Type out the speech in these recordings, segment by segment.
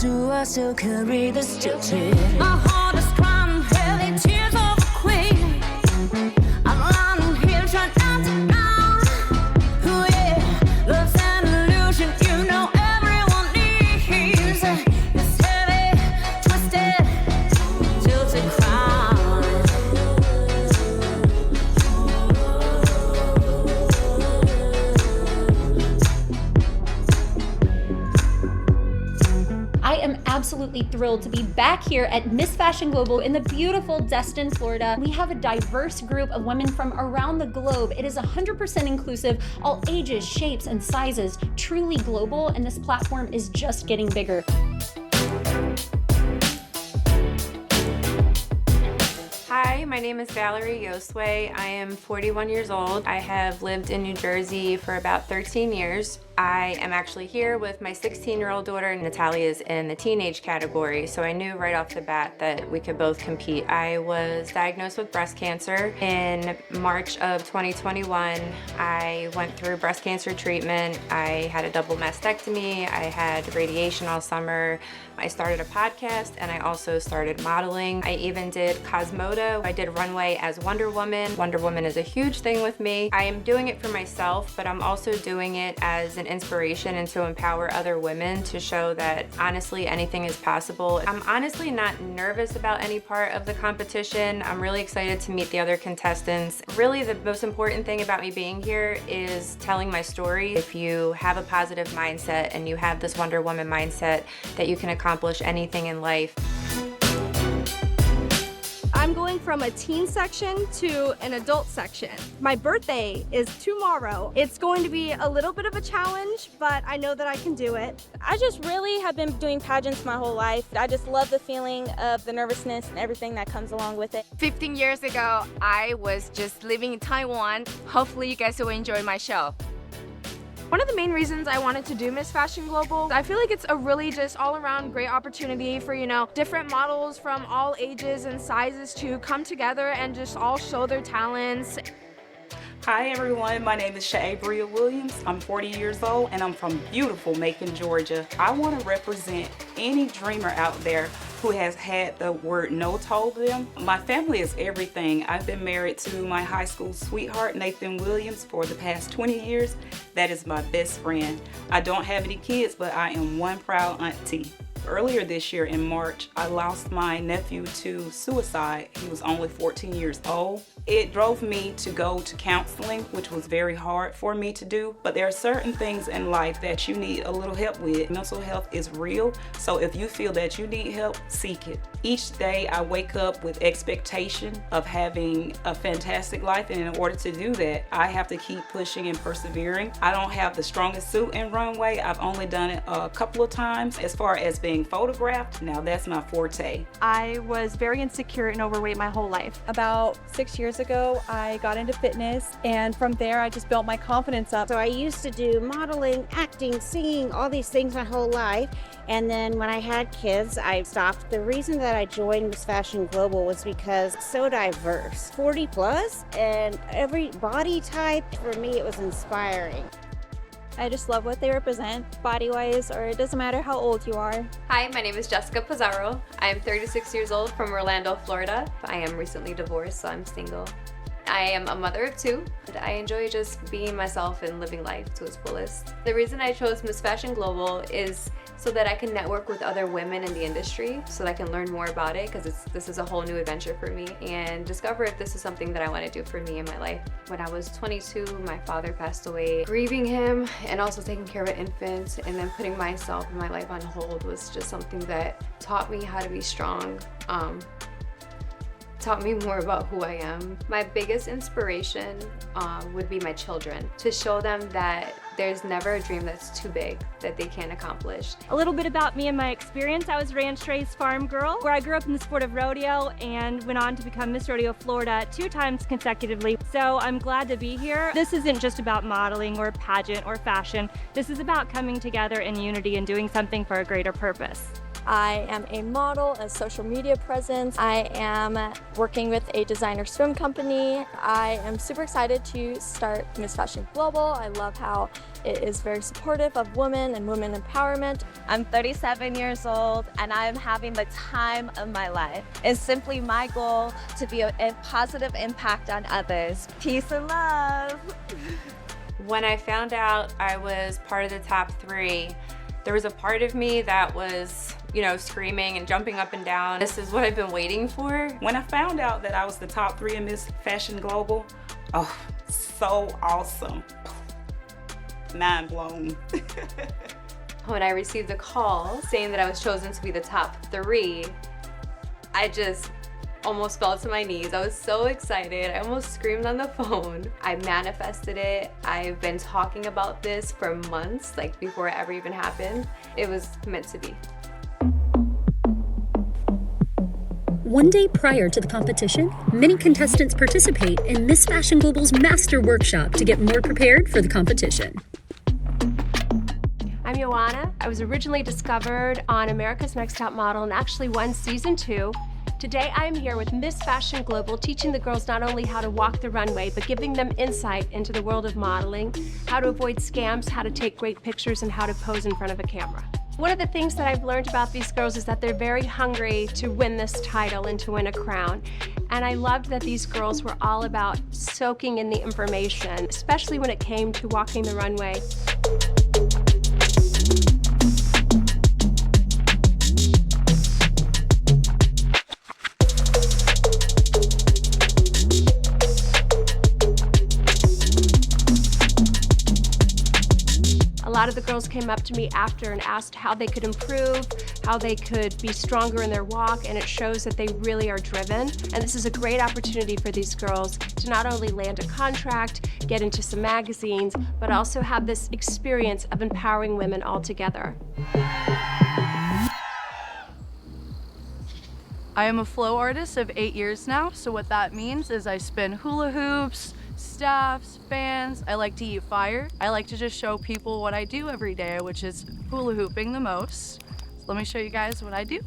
do I still carry the stilted? My heart is crying heavy tears of a queen. I'm lying here trying not to drown. Oh yeah, love's an illusion, you know everyone needs. This heavy, twisted, tilted crown. I am absolutely thrilled to be back here at Miss Fashion Global in the beautiful Destin, Florida. We have a diverse group of women from around the globe. It is 100% inclusive, all ages, shapes, and sizes, truly global, and this platform is just getting bigger. Hi, my name is Valarie Iosue. I am 41 years old. I have lived in New Jersey for about 13 years. I am actually here with my 16-year-old daughter. Natalia is in the teenage category, so I knew right off the bat that we could both compete. I was diagnosed with breast cancer in March of 2021. I went through breast cancer treatment. I had a double mastectomy. I had radiation all summer. I started a podcast and I also started modeling. I even did Cosmodo. I did Runway as Wonder Woman. Wonder Woman is a huge thing with me. I am doing it for myself, but I'm also doing it as an inspiration and to empower other women to show that honestly anything is possible. I'm honestly not nervous about any part of the competition. I'm really excited to meet the other contestants. Really the most important thing about me being here is telling my story. If you have a positive mindset and you have this Wonder Woman mindset that you can accomplish anything in life. I'm going from a teen section to an adult section. My birthday is tomorrow. It's going to be a little bit of a challenge, but I know that I can do it. I just really have been doing pageants my whole life. I just love the feeling of the nervousness and everything that comes along with it. 15 years ago, I was just living in Taiwan. Hopefully you guys will enjoy my show. One of the main reasons I wanted to do Miss Fashion Global, I feel like it's a really just all-around great opportunity for, different models from all ages and sizes to come together and just all show their talents. Hi everyone, my name is Sha-Abria Williams. I'm 40 years old and I'm from beautiful Macon, Georgia. I want to represent any dreamer out there who has had the word no told them. My family is everything. I've been married to my high school sweetheart, Nathan Williams, for the past 20 years. That is my best friend. I don't have any kids, but I am one proud auntie. Earlier this year in March, I lost my nephew to suicide. He was only 14 years old. It drove me to go to counseling, which was very hard for me to do. But there are certain things in life that you need a little help with. Mental health is real, so if you feel that you need help, seek it. Each day I wake up with expectation of having a fantastic life, and in order to do that, I have to keep pushing and persevering. I don't have the strongest suit in Runway. I've only done it a couple of times. As far as being photographed, now that's my forte. I was very insecure and overweight my whole life. About 6 years ago, I got into fitness, and from there I just built my confidence up. So I used to do modeling, acting, singing, all these things my whole life. And then when I had kids, I stopped. The reason that I joined Miss Fashion Global was because it's so diverse, 40 plus, and every body type. For me, it was inspiring. I just love what they represent, body-wise, or it doesn't matter how old you are. Hi, my name is Jessica Pizzaro. I'm 36 years old from Orlando, Florida. I am recently divorced, so I'm single. I am a mother of two. I enjoy just being myself and living life to its fullest. The reason I chose Miss Fashion Global is so that I can network with other women in the industry, so that I can learn more about it, because this is a whole new adventure for me, and discover if this is something that I want to do for me in my life. When I was 22, my father passed away. Grieving him and also taking care of an infant and then putting myself and my life on hold was just something that taught me how to be strong. Taught me more about who I am. My biggest inspiration would be my children, to show them that there's never a dream that's too big that they can't accomplish. A little bit about me and my experience. I was Ranch Raised Farm Girl, where I grew up in the sport of rodeo and went on to become Miss Rodeo Florida 2 times consecutively. So I'm glad to be here. This isn't just about modeling or pageant or fashion. This is about coming together in unity and doing something for a greater purpose. I am a model, a social media presence. I am working with a designer swim company. I am super excited to start Miss Fashion Global. I love how it is very supportive of women and women empowerment. I'm 37 years old and I'm having the time of my life. It's simply my goal to be a positive impact on others. Peace and love. When I found out I was part of the top 3, there was a part of me that was, screaming and jumping up and down. This is what I've been waiting for. When I found out that I was the top 3 in Miss Fashion Global, oh, so awesome. Mind blown. When I received the call saying that I was chosen to be the top 3, I just almost fell to my knees. I was so excited. I almost screamed on the phone. I manifested it. I've been talking about this for months, like before it ever even happened. It was meant to be. One day prior to the competition, many contestants participate in Miss Fashion Global's Master Workshop to get more prepared for the competition. I'm Joanna. I was originally discovered on America's Next Top Model and actually won season 2. Today I am here with Miss Fashion Global, teaching the girls not only how to walk the runway, but giving them insight into the world of modeling, how to avoid scams, how to take great pictures, and how to pose in front of a camera. One of the things that I've learned about these girls is that they're very hungry to win this title and to win a crown. And I loved that these girls were all about soaking in the information, especially when it came to walking the runway. A lot of the girls came up to me after and asked how they could improve, how they could be stronger in their walk, and it shows that they really are driven. And this is a great opportunity for these girls to not only land a contract, get into some magazines, but also have this experience of empowering women all together. I am a flow artist of 8 years now, so what that means is I spin hula hoops, staffs, fans. I like to eat fire. I like to just show people what I do every day, which is hula hooping the most. So let me show you guys what I do.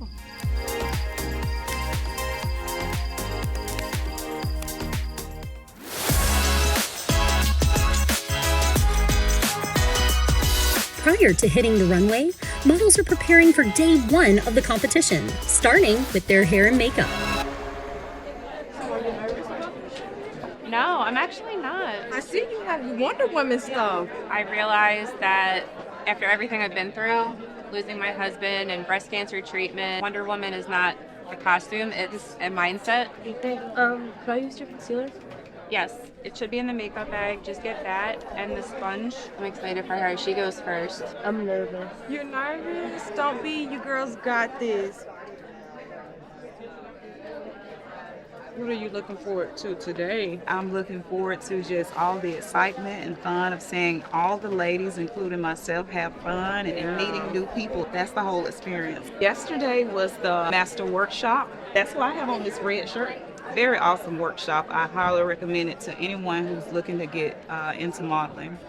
Prior to hitting the runway, models are preparing for day 1 of the competition, starting with their hair and makeup. No, I'm actually not. I see you have Wonder Woman stuff. I realized that after everything I've been through, losing my husband and breast cancer treatment, Wonder Woman is not a costume, it's a mindset. Could I use your concealer? Yes, it should be in the makeup bag. Just get that and the sponge. I'm excited for her. She goes first. I'm nervous. You're nervous? Don't be. You girls got this. What are you looking forward to today? I'm looking forward to just all the excitement and fun of seeing all the ladies, including myself, have fun and meeting new people. That's the whole experience. Yesterday was the Master Workshop. That's why I have on this red shirt. Very awesome workshop. I highly recommend it to anyone who's looking to get into modeling.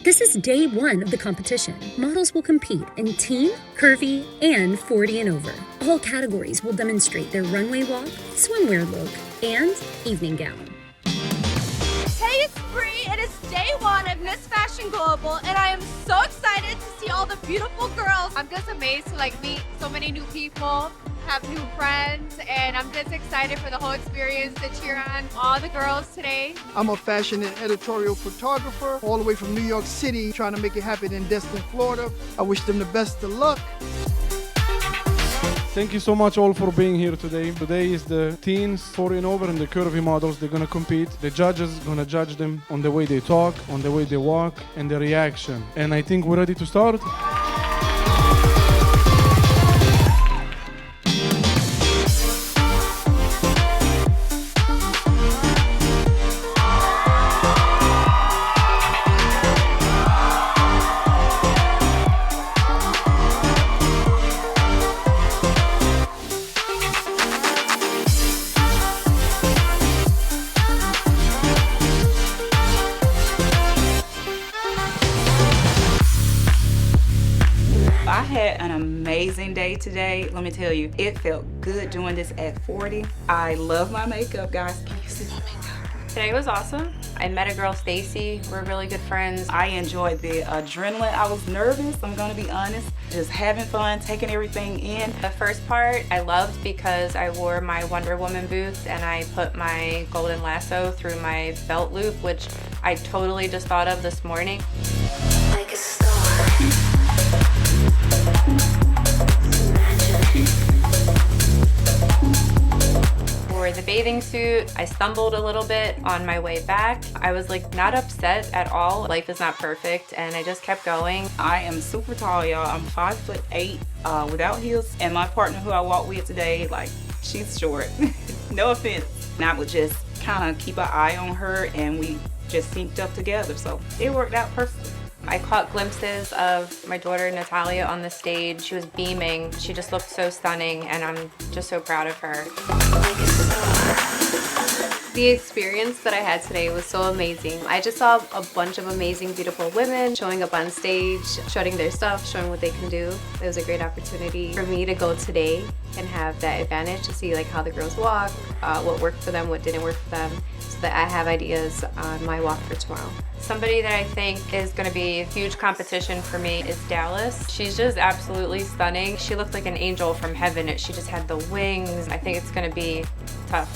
This is day 1 of the competition. Models will compete in teen, curvy, and 40 and over. All categories will demonstrate their runway walk, swimwear look, and evening gown. Hey, it's Bree. It is day 1 of Miss Fashion Global, and I am so excited to see all the beautiful girls. I'm just amazed to meet so many new people, have new friends, and I'm just excited for the whole experience to cheer on all the girls today. I'm a fashion and editorial photographer all the way from New York City, trying to make it happen in Destin, Florida. I wish them the best of luck. Thank you so much all for being here today. Today is the teens, 40 and over, and the curvy models. They're gonna compete. The judges gonna judge them on the way they talk, on the way they walk, and the reaction. And I think we're ready to start. amazing day today. Let me tell you, it felt good doing this at 40. I love my makeup, guys. Can you see my makeup? Today was awesome. I met a girl, Stacy. We're really good friends. I enjoyed the adrenaline. I was nervous, I'm gonna be honest. Just having fun, taking everything in. The first part I loved because I wore my Wonder Woman boots and I put my golden lasso through my belt loop, which I totally just thought of this morning. Like a star. For the bathing suit, I stumbled a little bit on my way back. I was like not upset at all. Life is not perfect and I just kept going. I am super tall, y'all. I'm 5'8" without heels. And my partner who I walked with today, like, she's short. No offense. And I would just kind of keep an eye on her and we just synced up together. So it worked out perfectly. I caught glimpses of my daughter Natalia on the stage. She was beaming. She just looked so stunning and I'm just so proud of her. The experience that I had today was so amazing. I just saw a bunch of amazing, beautiful women showing up on stage, showing their stuff, showing what they can do. It was a great opportunity for me to go today and have that advantage to see like how the girls walk, what worked for them, what didn't work for them, so that I have ideas on my walk for tomorrow. Somebody that I think is going to be a huge competition for me is Dallas. She's just absolutely stunning. She looked like an angel from heaven. She just had the wings. I think it's going to be tough.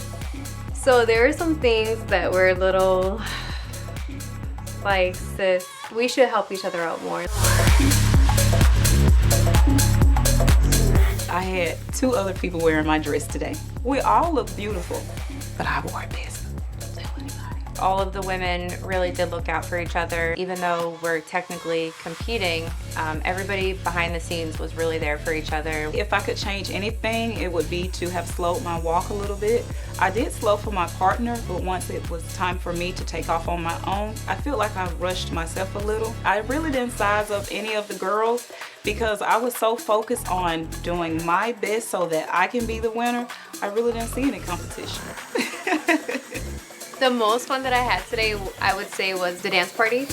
So there are some things that were a little like, sis, we should help each other out more. I had 2 other people wearing my dress today. We all look beautiful, but I wore this. All of the women really did look out for each other. Even though we're technically competing, everybody behind the scenes was really there for each other. If I could change anything, it would be to have slowed my walk a little bit. I did slow for my partner, but once it was time for me to take off on my own, I feel like I rushed myself a little. I really didn't size up any of the girls because I was so focused on doing my best so that I can be the winner. I really didn't see any competition. The most fun that I had today, I would say, was the dance party.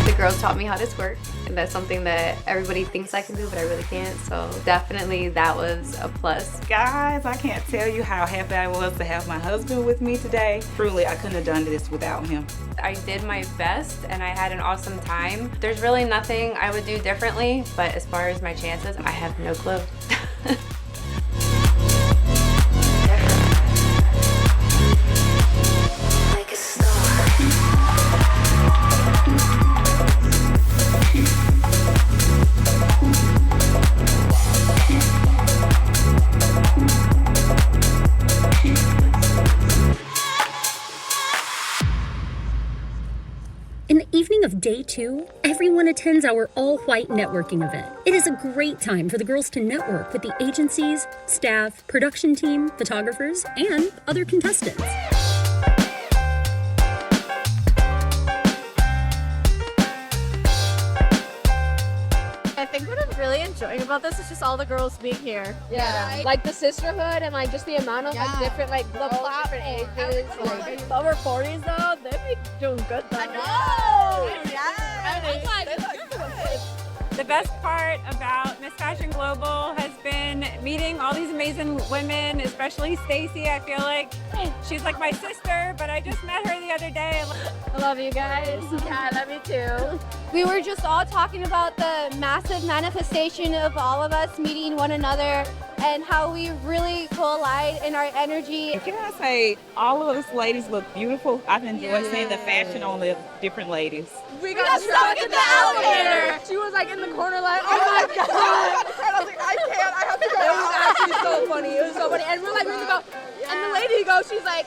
The girls taught me how to twerk, and that's something that everybody thinks I can do, but I really can't. So definitely that was a plus. Guys, I can't tell you how happy I was to have my husband with me today. Truly, I couldn't have done this without him. I did my best and I had an awesome time. There's really nothing I would do differently, but as far as my chances, I have no clue. Like a star. In the evening of day 2, everyone attends our all-white networking event. It is a great time for the girls to network with the agencies, staff, production team, photographers, and other contestants. I think what I'm really enjoying about this is just all the girls being here. Yeah. Like the sisterhood and like just the amount of like different like girls, different ages. Like over 40s though, they be doing good though. I know. The best part about Miss Fashion Global has been meeting all these amazing women, especially Stacy. I feel like she's like my sister, but I just met her the other day. I love you guys. Yeah, I love you too. We were just all talking about the massive manifestation of all of us meeting one another and how we really collide in our energy. Can I say, all of us ladies look beautiful. I've enjoyed seeing the fashion on the different ladies. We got stuck in the elevator. She was like in the corner like, oh my God. I was like, I can't, I have to go. It was actually so funny. It was so funny. And we're like, we go. And the lady goes, she's like,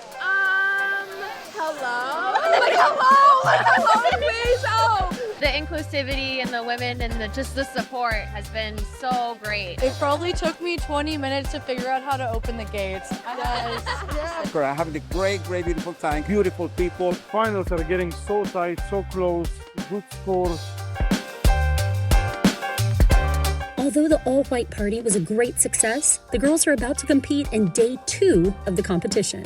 hello? Like, hello? Like, hello, please, oh. The inclusivity and the women and just the support has been so great. It probably took me 20 minutes to figure out how to open the gates. I'm having a great, beautiful time. Beautiful people. Finals are getting so tight, so close, good scores. Although the all-white party was a great success, the girls are about to compete in day 2 of the competition.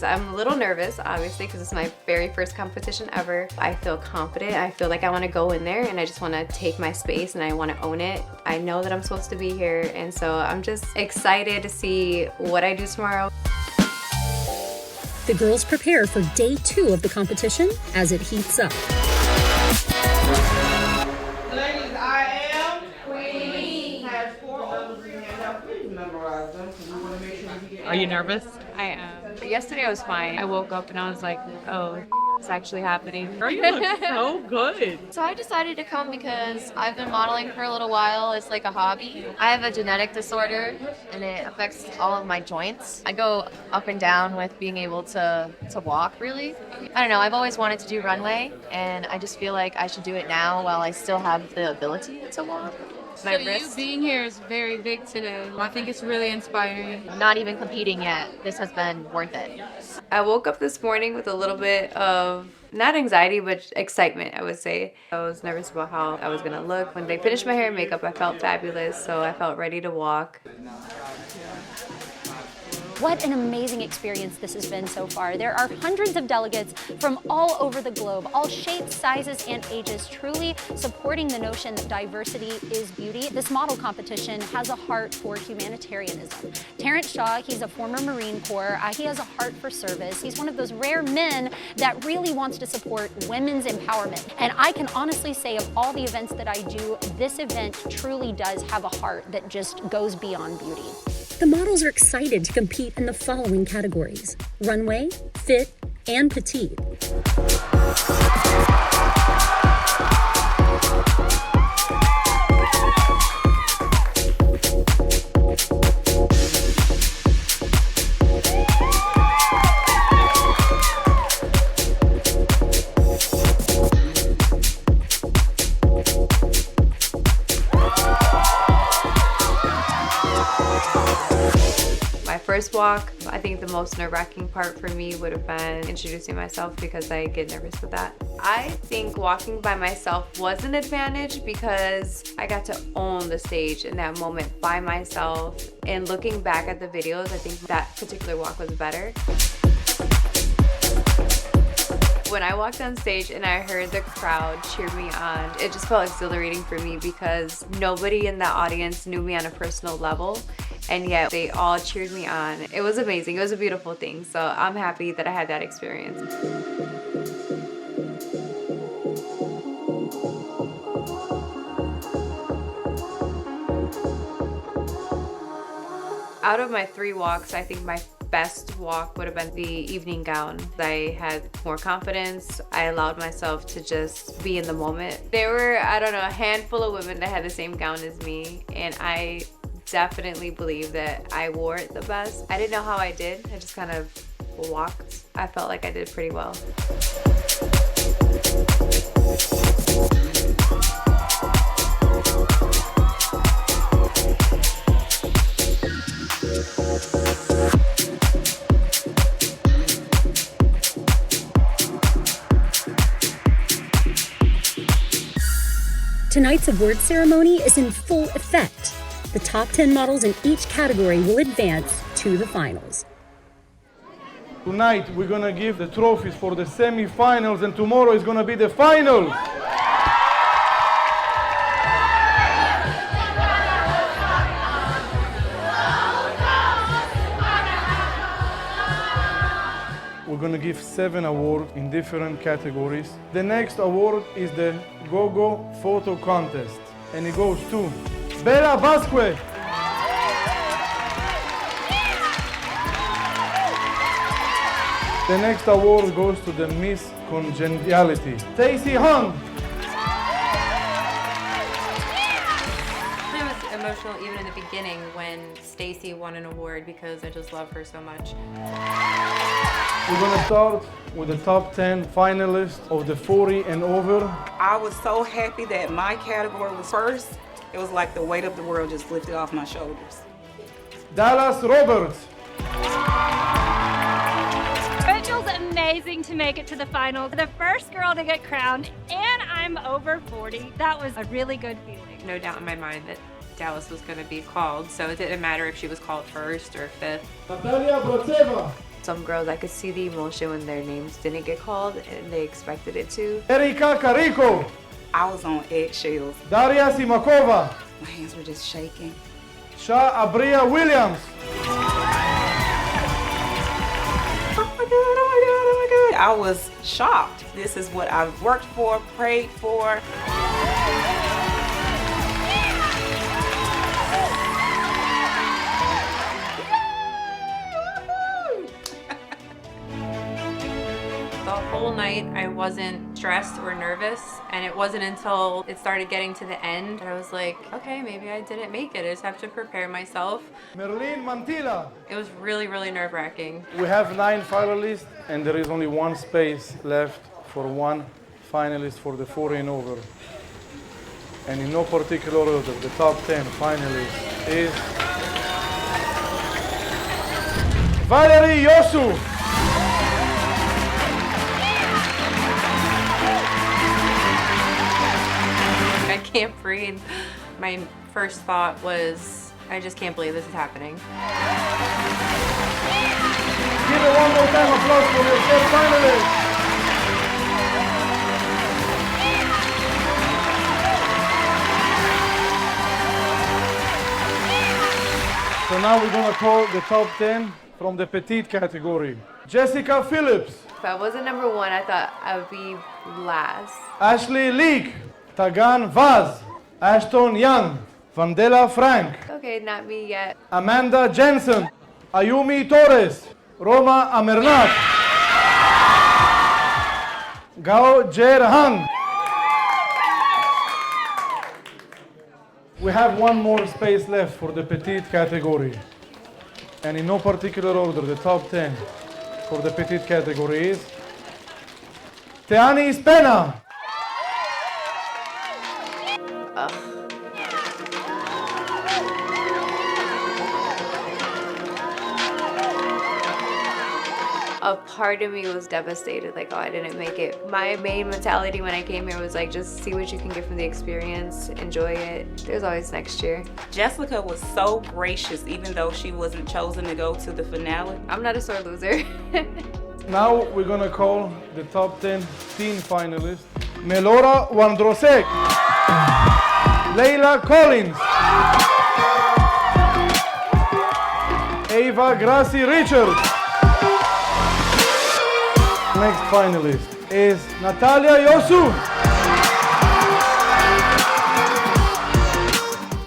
I'm a little nervous, obviously, because it's my very first competition ever. I feel confident. I feel like I want to go in there and I just want to take my space and I want to own it. I know that I'm supposed to be here, and so I'm just excited to see what I do tomorrow. The girls prepare for day 2 of the competition as it heats up. Ladies, I am Queen. Has 4 others in hand. Now, please memorize them because we want to make sure we get. Are you nervous? I am. Yesterday I was fine. I woke up and I was like, oh, it's actually happening. Girl, you look so good. So I decided to come because I've been modeling for a little while. It's like a hobby. I have a genetic disorder and it affects all of my joints. I go up and down with being able to walk, really. I don't know, I've always wanted to do runway and I just feel like I should do it now while I still have the ability to walk. So you being here is very big today. I think it's really inspiring. Not even competing yet. This has been worth it. I woke up this morning with a little bit of, not anxiety, but excitement, I would say. I was nervous about how I was gonna look. When they finished my hair and makeup, I felt fabulous, so I felt ready to walk. What an amazing experience this has been so far. There are hundreds of delegates from all over the globe, all shapes, sizes, and ages, truly supporting the notion that diversity is beauty. This model competition has a heart for humanitarianism. Terrance Shaw, he's a former Marine Corps. He has a heart for service. He's one of those rare men that really wants to support women's empowerment. And I can honestly say of all the events that I do, this event truly does have a heart that just goes beyond beauty. The models are excited to compete in the following categories: runway, fit, and petite. First walk, I think the most nerve-wracking part for me would have been introducing myself because I get nervous with that. I think walking by myself was an advantage because I got to own the stage in that moment by myself. And looking back at the videos, I think that particular walk was better. When I walked on stage and I heard the crowd cheer me on, it just felt exhilarating for me because nobody in the audience knew me on a personal level. And yet they all cheered me on. It was amazing. It was a beautiful thing. So I'm happy that I had that experience. Out of my 3 walks, I think my best walk would have been the evening gown. I had more confidence. I allowed myself to just be in the moment. There were, I don't know, a handful of women that had the same gown as me, and I definitely believe that I wore it the best. I didn't know how I did. I just kind of walked. I felt like I did pretty well. Tonight's award ceremony is in full effect. The top 10 models in each category will advance to the finals. Tonight we're gonna give the trophies for the semi-finals, and tomorrow is gonna be the finals. We're gonna give 7 awards in different categories. The next award is the Go-Go Photo Contest, and it goes to Bella Vasquez. The next award goes to the Miss Congeniality, Stacy Hung. It was emotional even in the beginning when Stacy won an award because I just love her so much. We're gonna start with the top 10 finalists of the 40 and over. I was so happy that my category was first. It was like the weight of the world just lifted off my shoulders. Dallas Roberts. It feels amazing to make it to the final. The first girl to get crowned, and I'm over 40. That was a really good feeling. No doubt in my mind that Dallas was going to be called, so it didn't matter if she was called first or fifth. Some girls, I could see the emotion when their names didn't get called and they expected it to. Erika Carico. I was on eggshells. Daria Simakova. My hands were just shaking. Sha-Abria Williams. Oh my God. I was shocked. This is what I've worked for, prayed for. The whole night I wasn't stressed or nervous, and it wasn't until it started getting to the end that I was like, okay, maybe I didn't make it. I just have to prepare myself. Merlin Mantilla. It was really, really nerve-wracking. We have 9 finalists, and there is only one space left for one finalist for the 4 and over. And in no particular order, the top 10 finalists is Valarie Iosue. I can't breathe. My first thought was, I just can't believe this is happening. Give it one more time applause for your third finalist. So now we're gonna call the top 10 from the petite category. Jessica Phillips. If I wasn't number 1, I thought I would be last. Ashley Leek. Tagan Vaz. Ashton Young. Vandela Frank. Okay, not me yet. Amanda Jensen. Ayumi Torres. Roma Amernat. Gao Jerhan. We have one more space left for the petite category. And in no particular order, the top 10 for the petite category is Teani Spena. A part of me was devastated, like, oh, I didn't make it. My main mentality when I came here was like, just see what you can get from the experience, enjoy it. There's always next year. Jessica was so gracious, even though she wasn't chosen to go to the finale. I'm not a sore loser. Now we're gonna call the top 10 teen finalists. Melora Wandrosek. Leila Collins. Ava Gracie Richards. Next finalist is Natalia Iosue.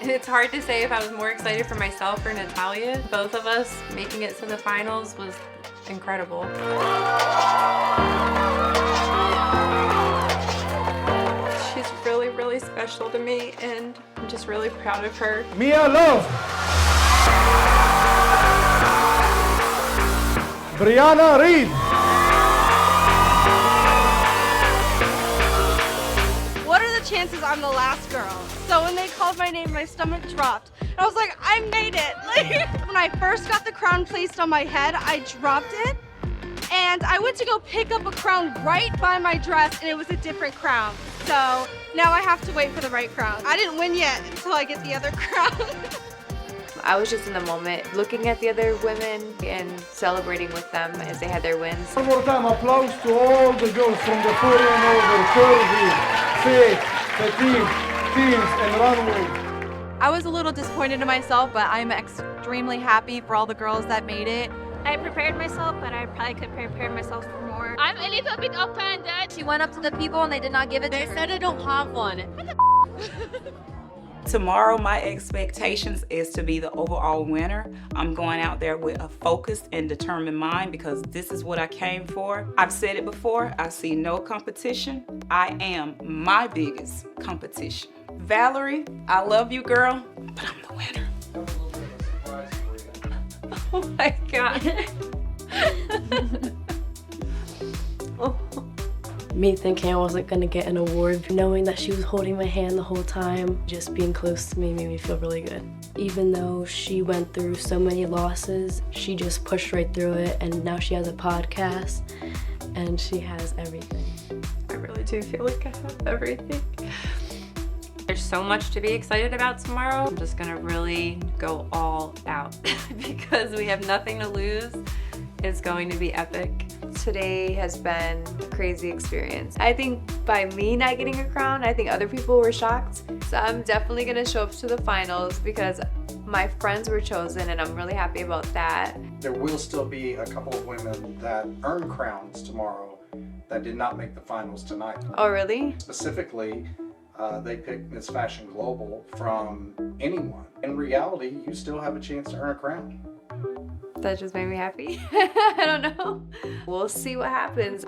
It's hard to say if I was more excited for myself or Natalia. Both of us making it to the finals was incredible. She's really, really special to me, and I'm just really proud of her. Mia Love. Brianna Reed. What are the chances I'm the last girl? So when they called my name, my stomach dropped. I was like, I made it. Like, when I first got the crown placed on my head, I dropped it. And I went to go pick up a crown right by my dress, and it was a different crown. So now I have to wait for the right crown. I didn't win yet until I get the other crown. I was just in the moment, looking at the other women and celebrating with them as they had their wins. One more time, applause to all the girls from the 4 and over, curvy, fit, petite, teams, and runway. I was a little disappointed in myself, but I'm extremely happy for all the girls that made it. I prepared myself, but I probably could prepare myself for more. I'm a little bit offended. She went up to the people and they did not give it to her. They said I don't have one. Tomorrow, my expectations is to be the overall winner. I'm going out there with a focused and determined mind because this is what I came for. I've said it before, I see no competition. I am my biggest competition. Valarie, I love you, girl, but I'm the winner. Oh my God. Me thinking I wasn't gonna get an award, knowing that she was holding my hand the whole time, just being close to me made me feel really good. Even though she went through so many losses, she just pushed right through it, and now she has a podcast and she has everything. I really do feel like I have everything. There's so much to be excited about tomorrow. I'm just gonna really go all out because we have nothing to lose. It's going to be epic. Today has been a crazy experience. I think by me not getting a crown, I think other people were shocked. So I'm definitely gonna show up to the finals because my friends were chosen and I'm really happy about that. There will still be a couple of women that earn crowns tomorrow that did not make the finals tonight. Oh, really? Specifically, they picked Miss Fashion Global from anyone. In reality, you still have a chance to earn a crown. That just made me happy. I don't know. We'll see what happens.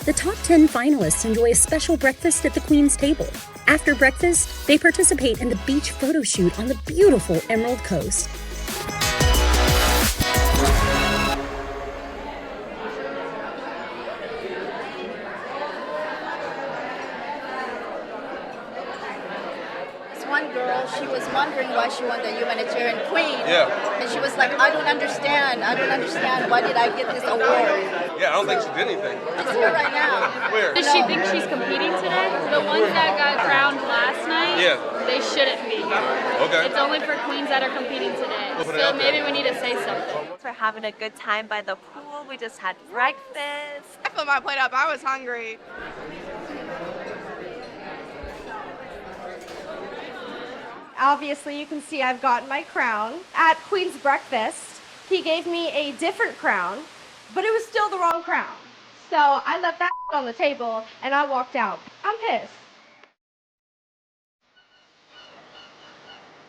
The top 10 finalists enjoy a special breakfast at the Queen's table. After breakfast, they participate in the beach photo shoot on the beautiful Emerald Coast. One girl, she was wondering why she won the humanitarian queen. Yeah. And she was like, I don't understand. Why did I get this award? Yeah, I don't think she did anything. She's here right now. Where? Does she think she's competing today? The ones that got crowned last night, they shouldn't be here. Okay. It's only for queens that are competing today. We'll put it So out maybe there. we need to say something. We're having a good time by the pool. We just had breakfast. I filled my plate up. I was hungry. Obviously, you can see I've gotten my crown. At Queen's Breakfast, he gave me a different crown, but it was still the wrong crown. So I left that on the table and I walked out. I'm pissed.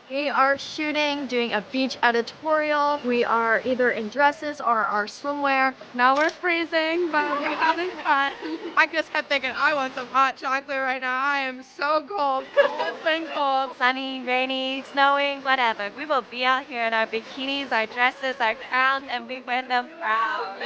We are shooting, doing a beach editorial. We are either in dresses or our swimwear. Now we're freezing, but we're having fun. I just kept thinking, I want some hot chocolate right now. I am so cold. It's been cold, sunny, rainy, snowing, whatever. We will be out here in our bikinis, our dresses, our crowns, and we wear them proud.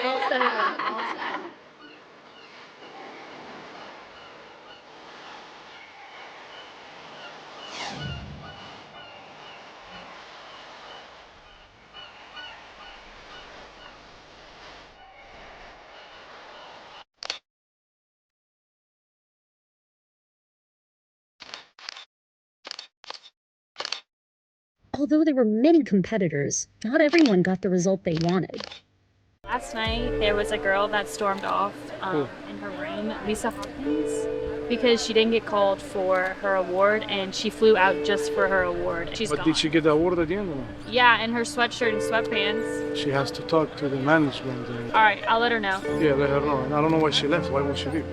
Although there were many competitors, not everyone got the result they wanted. Last night, there was a girl that stormed off in her room, Lisa Hopkins, because she didn't get called for her award, and she flew out just for her award. She's But gone. did she get the award at the end or not? Yeah, in her sweatshirt and sweatpants. She has to talk to the management. And All right, I'll let her know. yeah, let her know. And I don't know why she left. Why would she leave?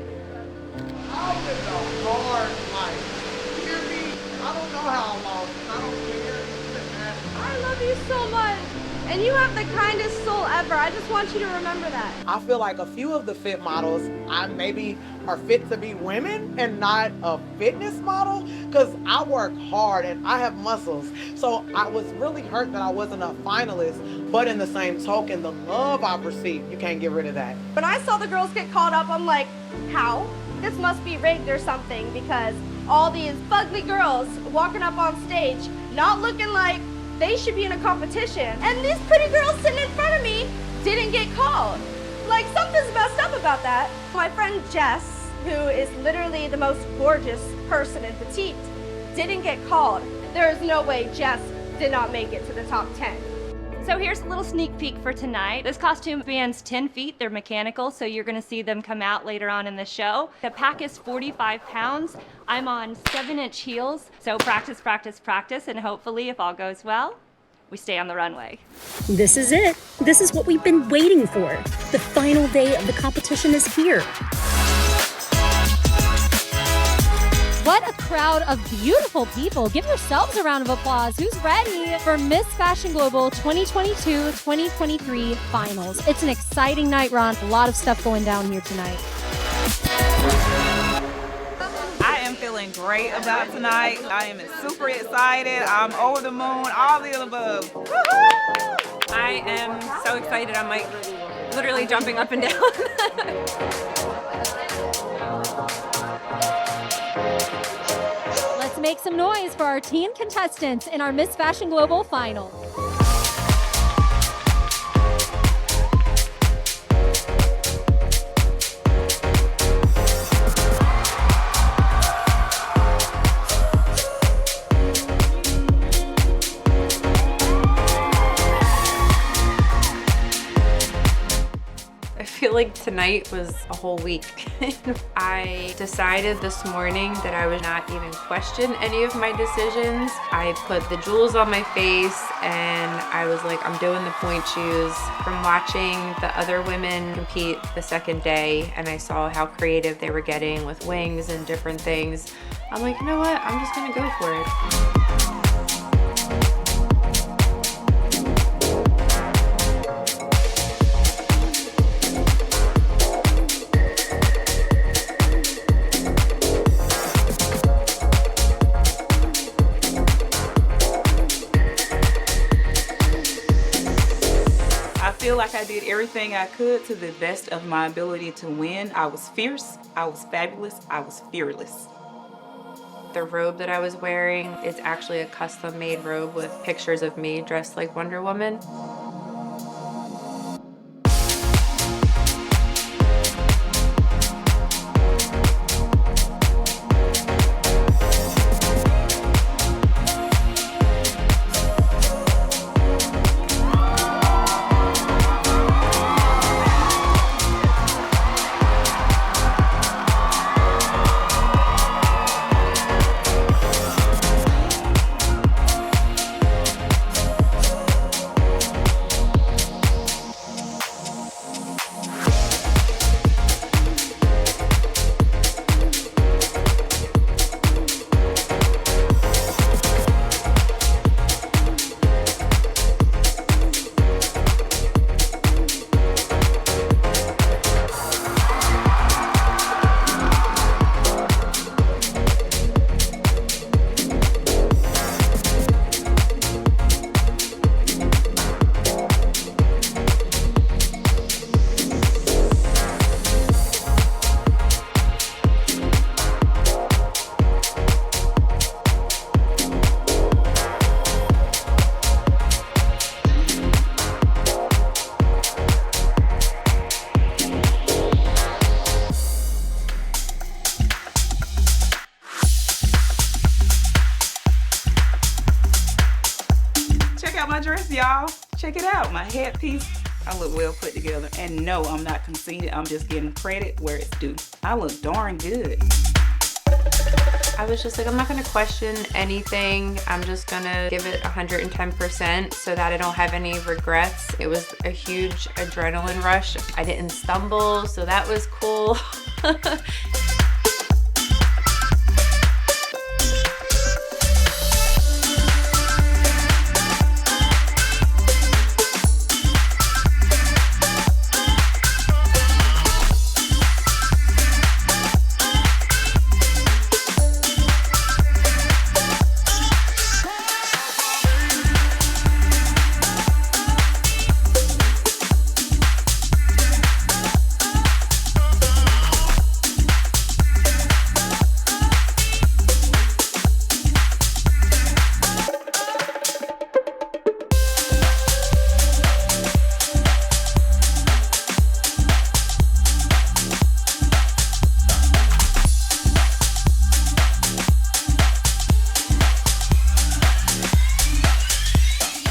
I lived a hard life. You hear me? I don't know how long. I don't care. I love you so much. And you have the kindest soul ever. I just want you to remember that. I feel like a few of the fit models maybe are fit to be women and not a fitness model because I work hard and I have muscles. So I was really hurt that I wasn't a finalist, but in the same token, the love I received, you can't get rid of that. When I saw the girls get called up, I'm like, how? This must be rigged or something because all these fugly girls walking up on stage, not looking like they should be in a competition. And these pretty girls sitting in front of me didn't get called. Like, something's messed up about that. My friend Jess, who is literally the most gorgeous person in petite, didn't get called. There is no way Jess did not make it to the top 10. So here's a little sneak peek for tonight. This costume spans 10 feet. They're mechanical, so you're gonna see them come out later on in the show. The pack is 45 pounds. I'm on 7-inch heels, so practice, practice, practice, and hopefully, if all goes well, we stay on the runway. This is it. This is what we've been waiting for. The final day of the competition is here. What a crowd of beautiful people. Give yourselves a round of applause. Who's ready for Miss Fashion Global 2022-2023 finals? It's an exciting night, Ron. A lot of stuff going down here tonight. I am feeling great about tonight. I am super excited. I'm over the moon, all the above. Woo-hoo! I am so excited. I'm like literally jumping up and down. Let's make some noise for our teen contestants in our Miss Fashion Global final. feel like tonight was a whole week. I decided this morning that I would not even question any of my decisions. I put the jewels on my face and I was like, I'm doing the point shoes. From watching the other women compete the second day and I saw how creative they were getting with wings and different things, I'm like, you know what? I'm just gonna go for it. I feel like I did everything I could to the best of my ability to win. I was fierce, I was fabulous, I was fearless. The robe that I was wearing is actually a custom-made robe with pictures of me dressed like Wonder Woman. Y'all, check it out. My headpiece, I look well put together. And no, I'm not conceited. I'm just getting credit where it's due. I look darn good. I was just like, I'm not gonna question anything. I'm just gonna give it 110% so that I don't have any regrets. It was a huge adrenaline rush. I didn't stumble, so that was cool.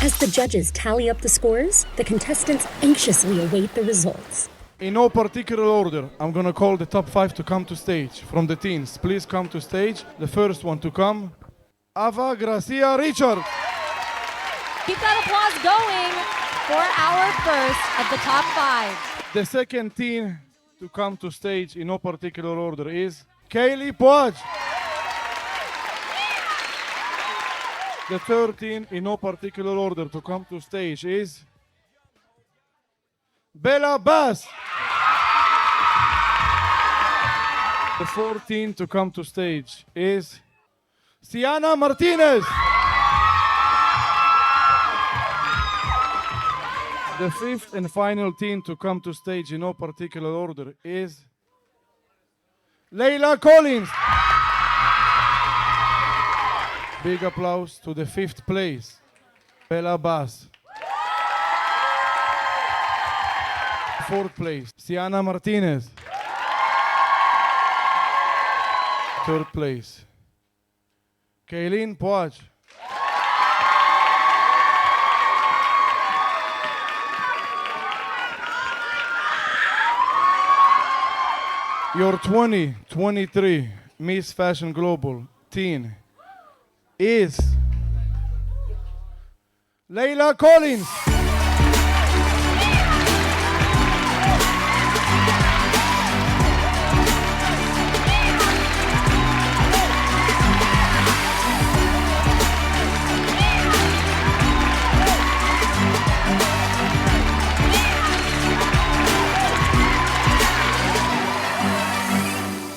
As the judges tally up the scores, the contestants anxiously await the results. In no particular order, I'm gonna call the top 5 to come to stage. From the teens, please come to stage. The first one to come, Ava Gracia Richard. Keep that applause going for our first of the top 5. The second teen to come to stage in no particular order is Kaylee Poaj. The third teen in no particular order to come to stage is Bella Bass. The 14th to come to stage is Sienna Martinez. The 5th and final teen to come to stage in no particular order is Layla Collins. Big applause to the 5th place, Bella Bass. 4th place, Sienna Martinez. 3rd place, Kayleen Poaj. Your 2023 Miss Fashion Global teen is Layla Collins.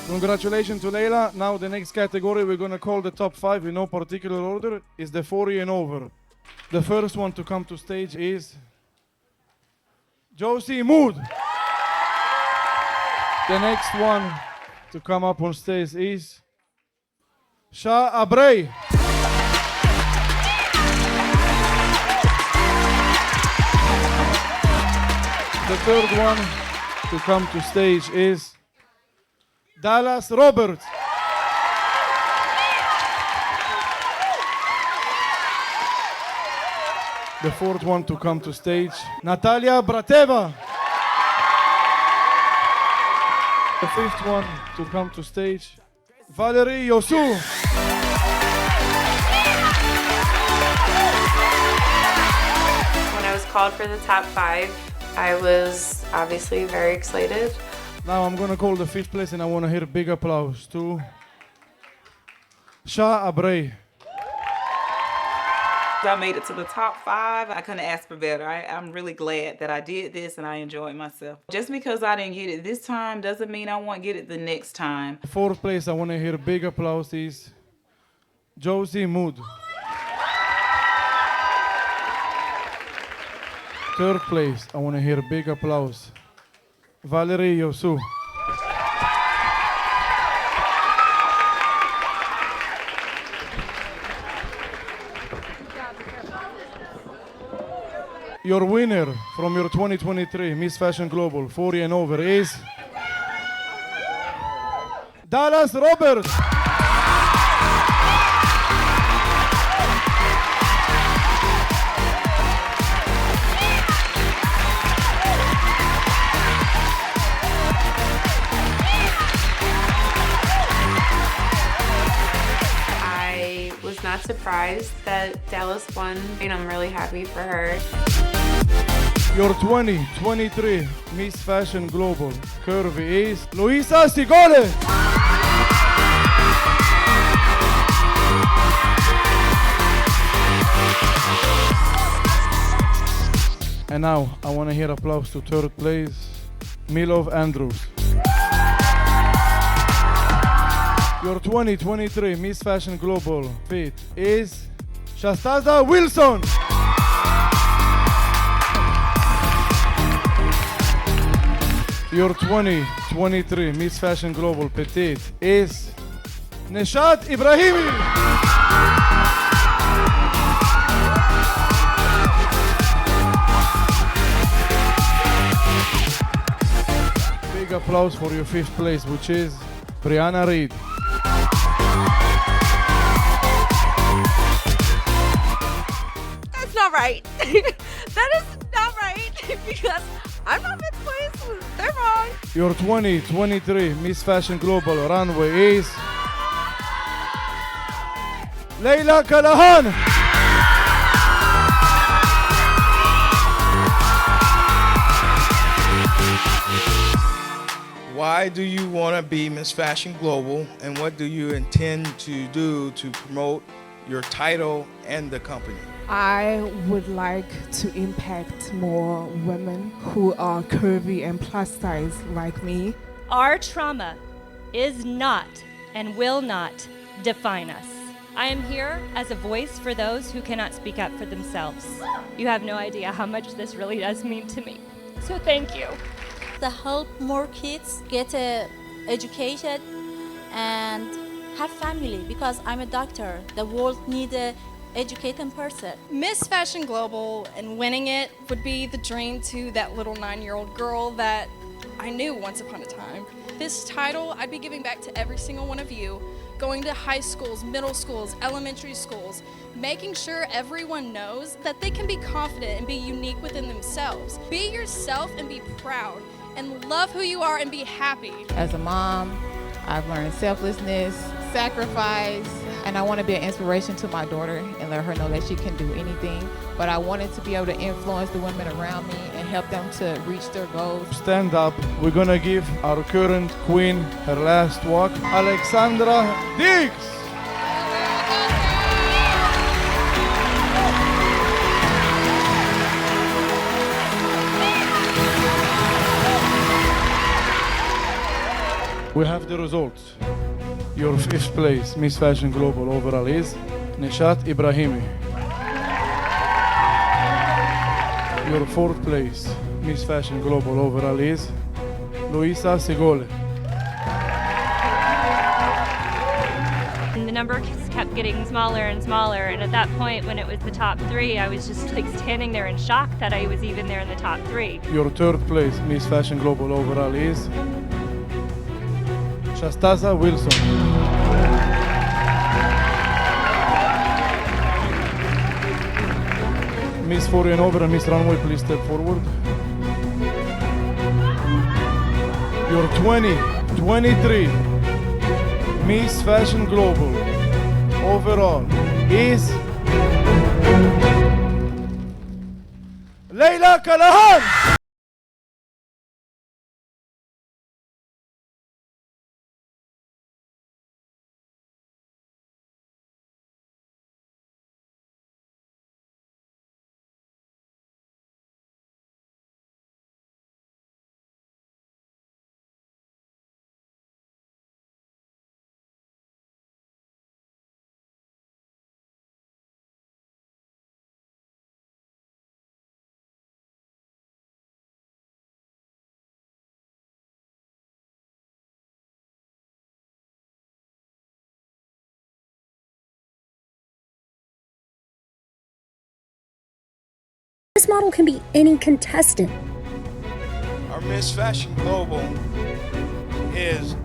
Congratulations to Layla. Now the next category we're going to call the top 5 in no particular order is the 40 and over. The first one to come to stage is Josie Mood. The next one to come up on stage is Sha-Abria. The third one to come to stage is Dallas Roberts. The fourth one to come to stage, Natalia Brateva. The fifth one to come to stage, Valarie Iosue. When I was called for the top 5, I was obviously very excited. Now I'm gonna call the fifth place and I wanna hear a big applause to Sha-Abria. I made it to the top 5. I couldn't ask for better. I'm really glad that I did this and I enjoyed myself. Just because I didn't get it this time doesn't mean I won't get it the next time. Fourth place, I wanna hear a big applause is Josie Mood. Third place, I wanna hear a big applause, Valarie Iosue. Your winner from your 2023 Miss Fashion Global 40 and over is Dallas Roberts. I was not surprised that Dallas won, and I'm really happy for her. Your 2023 Miss Fashion Global Curvy is Luisa Sigole. And now I want to hear applause to third place, Milov Andrews. Your 2023 Miss Fashion Global fit is Shastaza Wilson. Your 2023 Miss Fashion Global Petite is Neshat Ibrahimi. Big applause for your fifth place, which is Brianna Reed. That's not right. That is not right because I'm not fifth place. They're wrong. Your 2023 Miss Fashion Global Runway is Layla Callahan. Why do you want to be Miss Fashion Global, and what do you intend to do to promote your title and the company? I would like to impact more women who are curvy and plus size like me. Our trauma is not and will not define us. I am here as a voice for those who cannot speak up for themselves. You have no idea how much this really does mean to me. So thank you. To help more kids get educated and have family, because I'm a doctor. The world needs a educated person. Miss Fashion Global and winning it would be the dream to that little 9-year-old girl that I knew once upon a time. This title, I'd be giving back to every single one of you, going to high schools, middle schools, elementary schools, making sure everyone knows that they can be confident and be unique within themselves. Be yourself and be proud. and love who you are and be happy. As a mom, I've learned selflessness, sacrifice, and I want to be an inspiration to my daughter and let her know that she can do anything. But I wanted to be able to influence the women around me and help them to reach their goals. Stand up. We're gonna give our current queen her last walk, Alexandra Diggs. We have the results. Your 5th place Miss Fashion Global overall is Nishat Ibrahimi. Your 4th place Miss Fashion Global overall is Luisa Segole. And the number kept getting smaller and smaller, and at that point when it was the top 3, I was just like standing there in shock that I was even there in the top 3. Your 3rd place Miss Fashion Global overall is Shastaza Wilson. Miss 40 and over and Miss Runway, please step forward. Your 2023 Miss Fashion Global overall is Leila Kalahan. This model can be any contestant. Our Miss Fashion Global is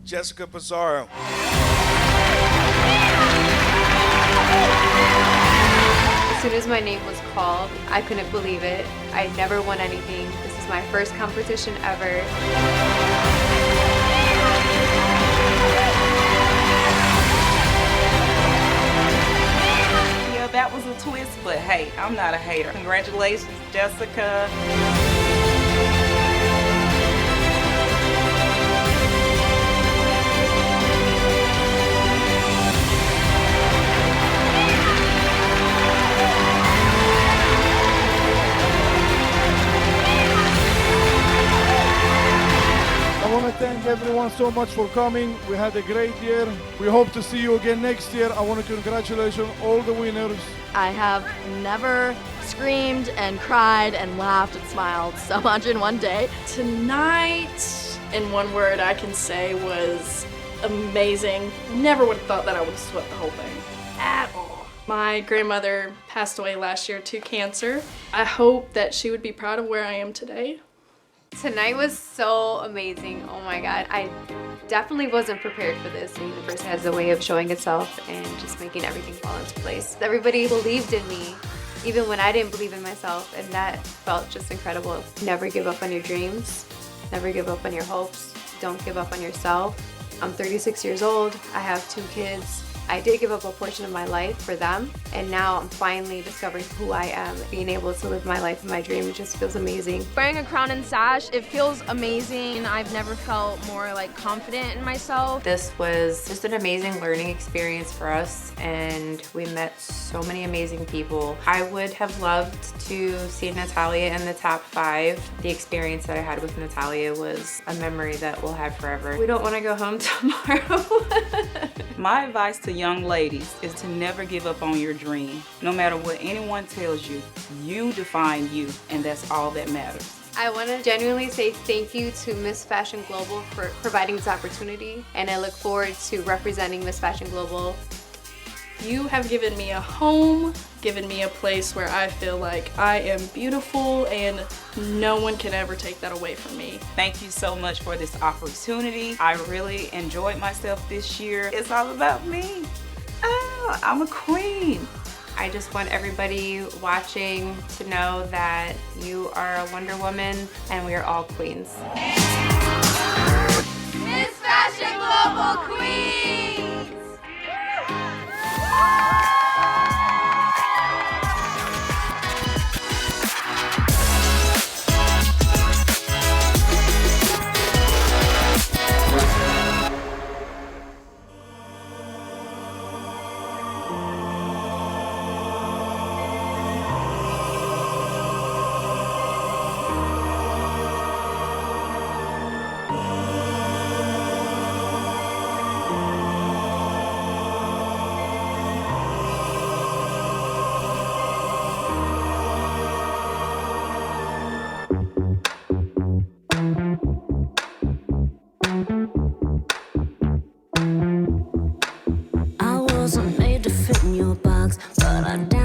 Jessica Pizzaro. As soon as my name was called, I couldn't believe it. I never won anything. This is my first competition ever. That was a twist, but hey, I'm not a hater. Congratulations, Jessica. I want to thank everyone so much for coming. We had a great year. We hope to see you again next year. I want to congratulate all the winners. I have never screamed and cried and laughed and smiled so much in one day. Tonight, in one word I can say, was amazing. Never would have thought that I would have swept the whole thing at all. My grandmother passed away last year to cancer. I hope that she would be proud of where I am today. Tonight was so amazing. Oh my God. I definitely wasn't prepared for this. The universe has a way of showing itself and just making everything fall into place. Everybody believed in me, even when I didn't believe in myself, and that felt just incredible. Never give up on your dreams. Never give up on your hopes. Don't give up on yourself. I'm 36 years old. I have 2 kids. I did give up a portion of my life for them, and now I'm finally discovering who I am. Being able to live my life in my dream just feels amazing. Wearing a crown and sash, it feels amazing. I've never felt more like confident in myself. This was just an amazing learning experience for us, and we met so many amazing people. I would have loved to see Natalia in the top 5. The experience that I had with Natalia was a memory that we'll have forever. We don't want to go home tomorrow. My advice to young ladies is to never give up on your dream. No matter what anyone tells you, you define you, and that's all that matters. I want to genuinely say thank you to Miss Fashion Global for providing this opportunity, and I look forward to representing Miss Fashion Global. You have given me a home, given me a place where I feel like I am beautiful, and no one can ever take that away from me. Thank you so much for this opportunity. I really enjoyed myself this year. It's all about me. Oh, I'm a queen. I just want everybody watching to know that you are a Wonder Woman and we are all queens. Miss Fashion Global Queens!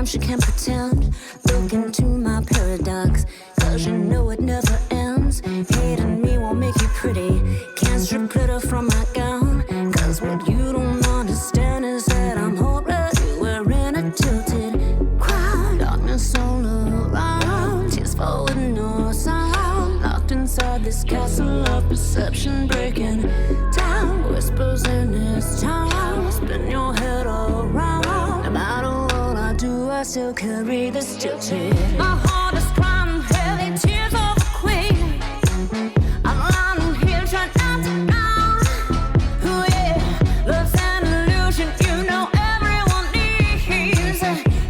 She can't pretend. Look into my paradox, cause you know it never ends. Hating me won't make you pretty. Can't strip glitter from my gown, cause what you don't understand is that I'm already wearing a tilted crown. Darkness all around, tears fall with no sound. Locked inside this castle of perception, breaking down. Whispers in this town, spin your head all around. No matter what I do, I still carry this tilted. My heart is crying heavy tears of a queen. I'm lying here trying not to drown. Oh yeah, love's an illusion, you know everyone needs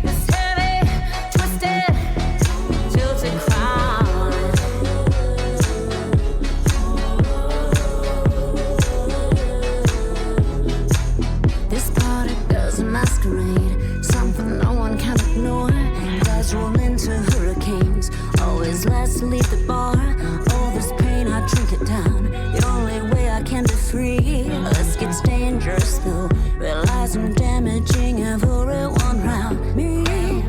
this heavy, twisted, tilted crown. This party doesn't masquerade, something no one can ignore. Clouds roll into hurricanes, always last to leave the bar. All this pain, I drink it down. The only way I can be free. This gets dangerous though, realize I'm damaging everyone around me.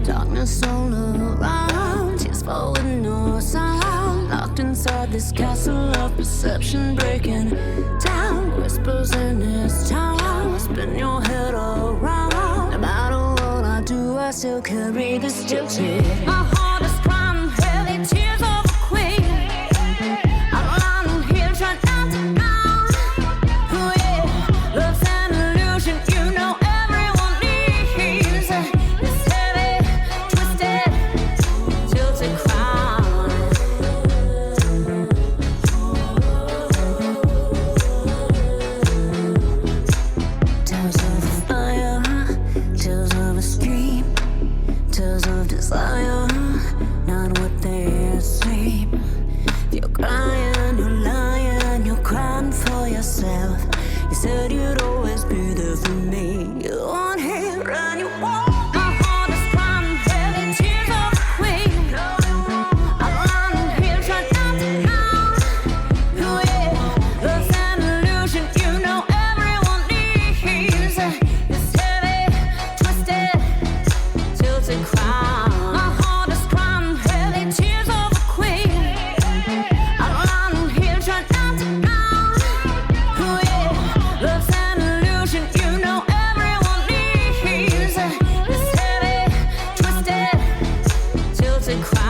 Darkness all around, tears fall with no sound. Locked inside this castle of perception, breaking down. Whispers in this town, spin your head all around. No matter what I do, I still carry this tilted. My heart is crying heavy tears of a queen. I'm lying here trying not to drown. Oh yeah, love's an illusion, you know everyone needs this heavy, twisted, tilted crown. Tales of a fire, tales of a stream, tales of desire, not what they seem. You're crying, you're lying, you're crying for yourself. You said you'd always be there for me. You want here and you want. My heart is crying heavy tears of a queen. I'm lying here trying not to drown. Oh yeah, love's an illusion, you know everyone needs this heavy, twisted, tilted crown. My heart is crying heavy tears of a queen. I'm lying here trying not to drown. Oh yeah, love's an illusion, you know everyone needs this heavy, twisted, tilted crown.